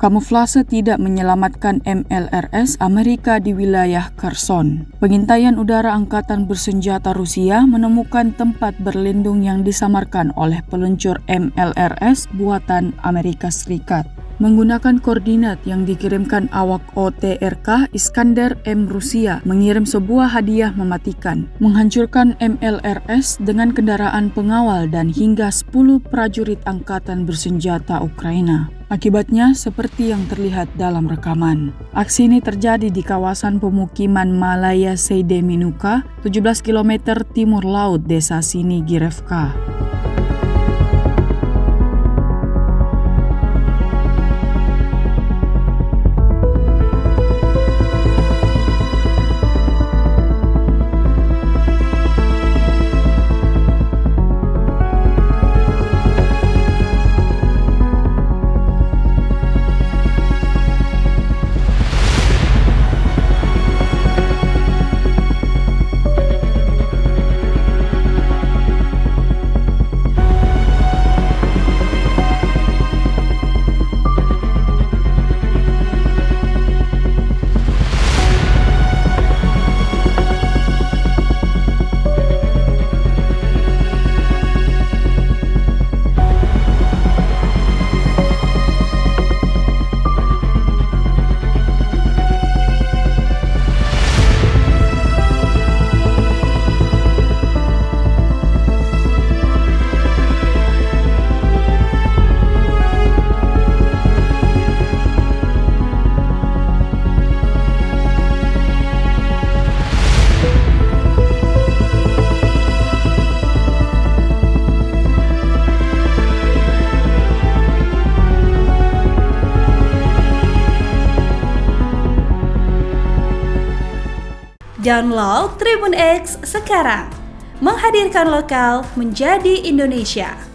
Kamuflase tidak menyelamatkan MLRS Amerika di wilayah Kherson. Pengintaian udara Angkatan Bersenjata Rusia menemukan tempat berlindung yang disamarkan oleh peluncur MLRS buatan Amerika Serikat. Menggunakan koordinat yang dikirimkan awak OTRK, Iskander M Rusia mengirim sebuah hadiah mematikan, menghancurkan MLRS dengan kendaraan pengawal dan hingga 10 prajurit Angkatan Bersenjata Ukraina. Akibatnya seperti yang terlihat dalam rekaman. Aksi ini terjadi di kawasan pemukiman Malaya Seydeminuka, 17 km timur laut desa Sinigirevka. Download Tribun X sekarang, menghadirkan lokal menjadi Indonesia.